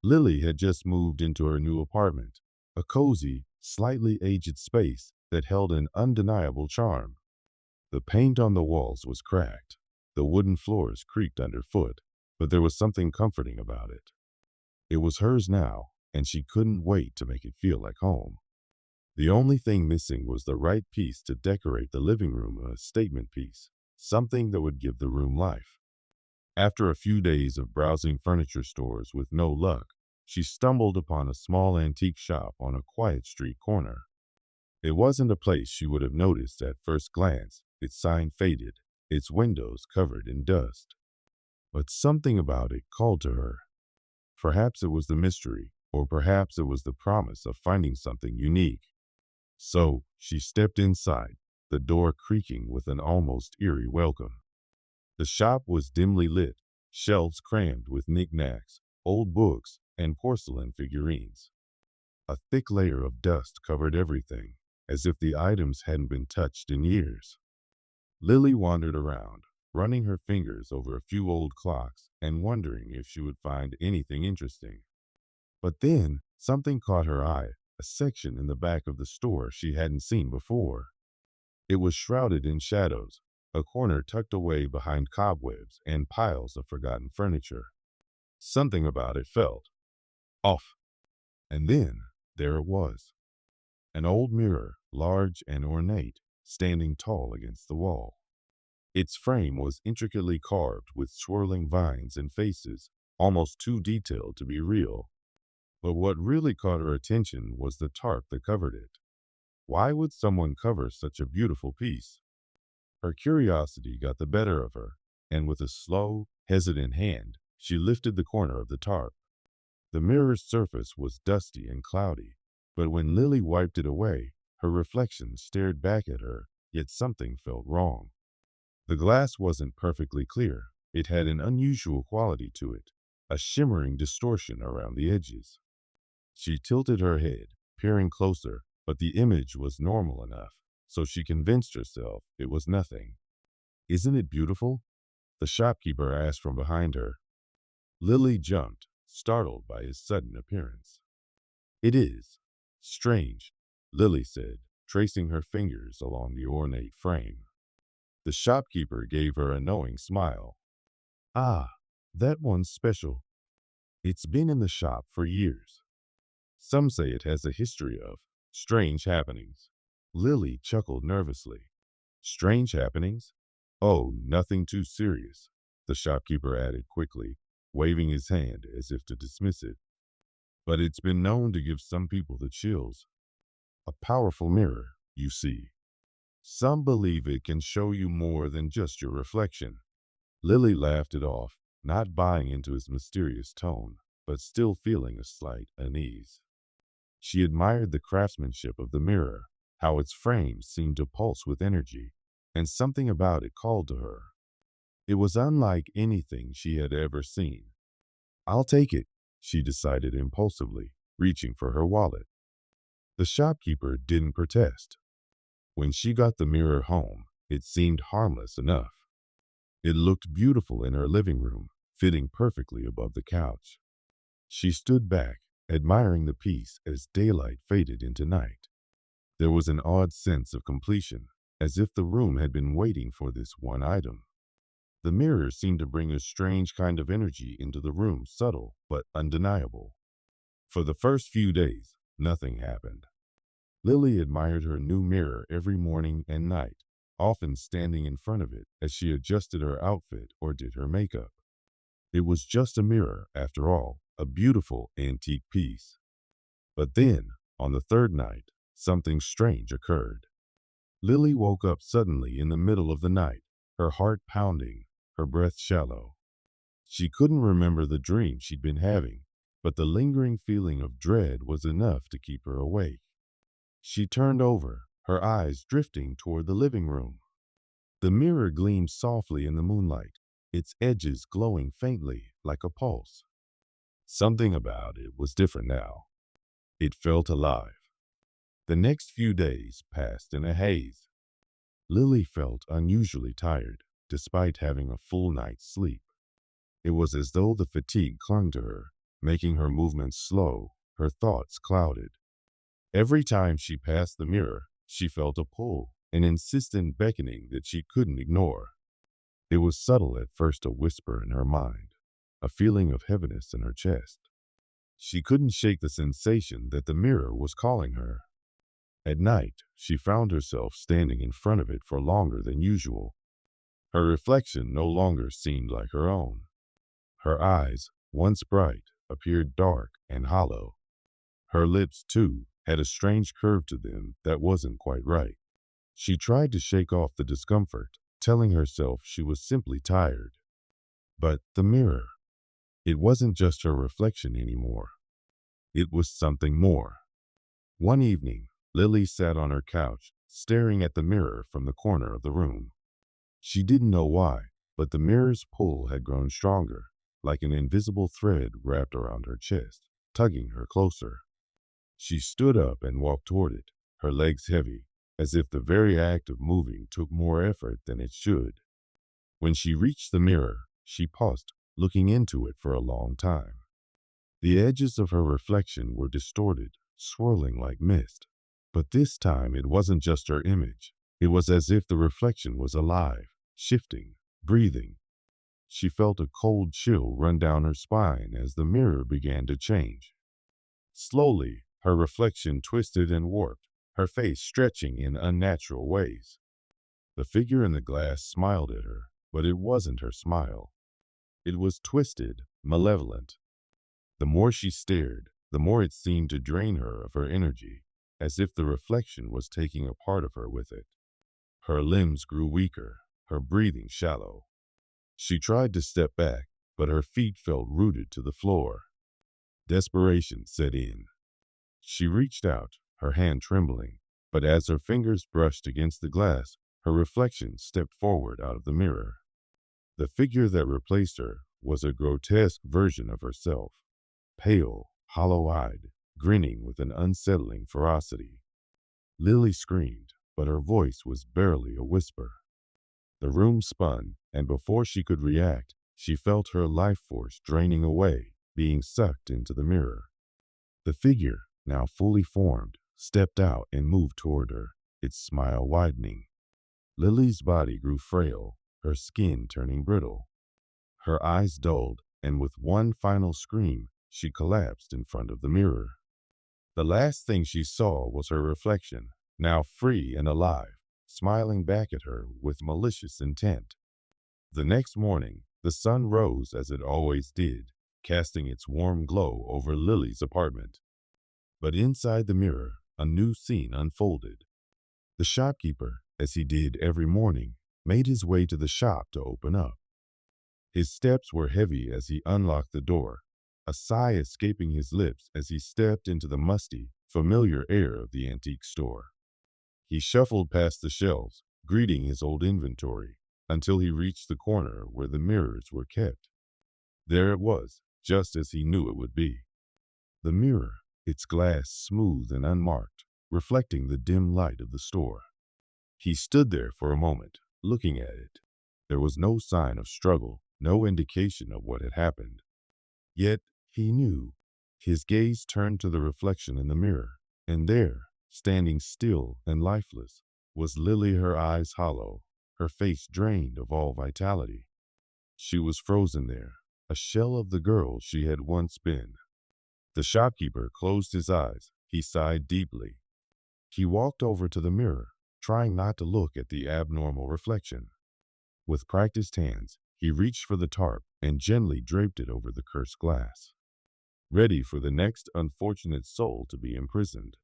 Lily had just moved into her new apartment, a cozy, slightly aged space that held an undeniable charm. The paint on the walls was cracked, the wooden floors creaked underfoot, but there was something comforting about it. It was hers now, and she couldn't wait to make it feel like home. The only thing missing was the right piece to decorate the living room, a statement piece, something that would give the room life. After a few days of browsing furniture stores with no luck, she stumbled upon a small antique shop on a quiet street corner. It wasn't a place she would have noticed at first glance, its sign faded, its windows covered in dust. But something about it called to her. Perhaps it was the mystery, or perhaps it was the promise of finding something unique. So she stepped inside, the door creaking with an almost eerie welcome. The shop was dimly lit, shelves crammed with knickknacks, old books, and porcelain figurines. A thick layer of dust covered everything, as if the items hadn't been touched in years. Lily wandered around, running her fingers over a few old clocks and wondering if she would find anything interesting. But then something caught her eye, a section in the back of the store she hadn't seen before. It was shrouded in shadows, a corner tucked away behind cobwebs and piles of forgotten furniture. Something about it felt off. And then there it was, an old mirror, large and ornate, standing tall against the wall. Its frame was intricately carved with swirling vines and faces, almost too detailed to be real. But what really caught her attention was the tarp that covered it. Why would someone cover such a beautiful piece? Her curiosity got the better of her, and with a slow, hesitant hand, she lifted the corner of the tarp. The mirror's surface was dusty and cloudy, but when Lily wiped it away, her reflection stared back at her, yet something felt wrong. The glass wasn't perfectly clear. It had an unusual quality to it, a shimmering distortion around the edges. She tilted her head, peering closer, but the image was normal enough, so she convinced herself it was nothing. "Isn't it beautiful?" the shopkeeper asked from behind her. Lily jumped, startled by his sudden appearance. "It is. Strange," Lily said, tracing her fingers along the ornate frame. The shopkeeper gave her a knowing smile. "Ah, that one's special. It's been in the shop for years. Some say it has a history of strange happenings." Lily chuckled nervously. "Strange happenings? Oh, nothing too serious," the shopkeeper added quickly, waving his hand as if to dismiss it. "But it's been known to give some people the chills. A powerful mirror, you see. Some believe it can show you more than just your reflection." Lily laughed it off, not buying into his mysterious tone, but still feeling a slight unease. She admired the craftsmanship of the mirror, how its frame seemed to pulse with energy, and something about it called to her. It was unlike anything she had ever seen. "I'll take it," she decided impulsively, reaching for her wallet. The shopkeeper didn't protest. When she got the mirror home, it seemed harmless enough. It looked beautiful in her living room, fitting perfectly above the couch. She stood back, admiring the piece as daylight faded into night. There was an odd sense of completion, as if the room had been waiting for this one item. The mirror seemed to bring a strange kind of energy into the room, subtle but undeniable. For the first few days, nothing happened. Lily admired her new mirror every morning and night, often standing in front of it as she adjusted her outfit or did her makeup. It was just a mirror, after all, a beautiful antique piece. But then, on the third night, something strange occurred. Lily woke up suddenly in the middle of the night, her heart pounding, her breath shallow. She couldn't remember the dream she'd been having, but the lingering feeling of dread was enough to keep her awake. She turned over, her eyes drifting toward the living room. The mirror gleamed softly in the moonlight, its edges glowing faintly like a pulse. Something about it was different now. It felt alive. The next few days passed in a haze. Lily felt unusually tired, despite having a full night's sleep. It was as though the fatigue clung to her, making her movements slow, her thoughts clouded. Every time she passed the mirror, she felt a pull, an insistent beckoning that she couldn't ignore. It was subtle at first, a whisper in her mind, a feeling of heaviness in her chest. She couldn't shake the sensation that the mirror was calling her. At night, she found herself standing in front of it for longer than usual. Her reflection no longer seemed like her own. Her eyes, once bright, appeared dark and hollow. Her lips, too, had a strange curve to them that wasn't quite right. She tried to shake off the discomfort, telling herself she was simply tired. But the mirror, it wasn't just her reflection anymore. It was something more. One evening, Lily sat on her couch, staring at the mirror from the corner of the room. She didn't know why, but the mirror's pull had grown stronger, like an invisible thread wrapped around her chest, tugging her closer. She stood up and walked toward it, her legs heavy, as if the very act of moving took more effort than it should. When she reached the mirror, she paused, looking into it for a long time. The edges of her reflection were distorted, swirling like mist. But this time it wasn't just her image. It was as if the reflection was alive, shifting, breathing. She felt a cold chill run down her spine as the mirror began to change. Slowly, her reflection twisted and warped, her face stretching in unnatural ways. The figure in the glass smiled at her, but it wasn't her smile. It was twisted, malevolent. The more she stared, the more it seemed to drain her of her energy, as if the reflection was taking a part of her with it. Her limbs grew weaker, her breathing shallow. She tried to step back, but her feet felt rooted to the floor. Desperation set in. She reached out, her hand trembling, but as her fingers brushed against the glass, her reflection stepped forward out of the mirror. The figure that replaced her was a grotesque version of herself, pale, hollow-eyed, grinning with an unsettling ferocity. Lily screamed, but her voice was barely a whisper. The room spun, and before she could react, she felt her life force draining away, being sucked into the mirror. The figure, now fully formed, stepped out and moved toward her, its smile widening. Lily's body grew frail, her skin turning brittle. Her eyes dulled, and with one final scream, she collapsed in front of the mirror. The last thing she saw was her reflection, now free and alive, smiling back at her with malicious intent. The next morning, the sun rose as it always did, casting its warm glow over Lily's apartment. But inside the mirror, a new scene unfolded. The shopkeeper, as he did every morning, made his way to the shop to open up. His steps were heavy as he unlocked the door, a sigh escaping his lips as he stepped into the musty, familiar air of the antique store. He shuffled past the shelves, greeting his old inventory, until he reached the corner where the mirrors were kept. There it was, just as he knew it would be. The mirror, its glass smooth and unmarked, reflecting the dim light of the store. He stood there for a moment, looking at it. There was no sign of struggle, no indication of what had happened. Yet, he knew. His gaze turned to the reflection in the mirror, and there, standing still and lifeless, was Lily, her eyes hollow, her face drained of all vitality. She was frozen there, a shell of the girl she had once been. The shopkeeper closed his eyes. He sighed deeply. He walked over to the mirror, trying not to look at the abnormal reflection. With practiced hands, he reached for the tarp and gently draped it over the cursed glass, ready for the next unfortunate soul to be imprisoned.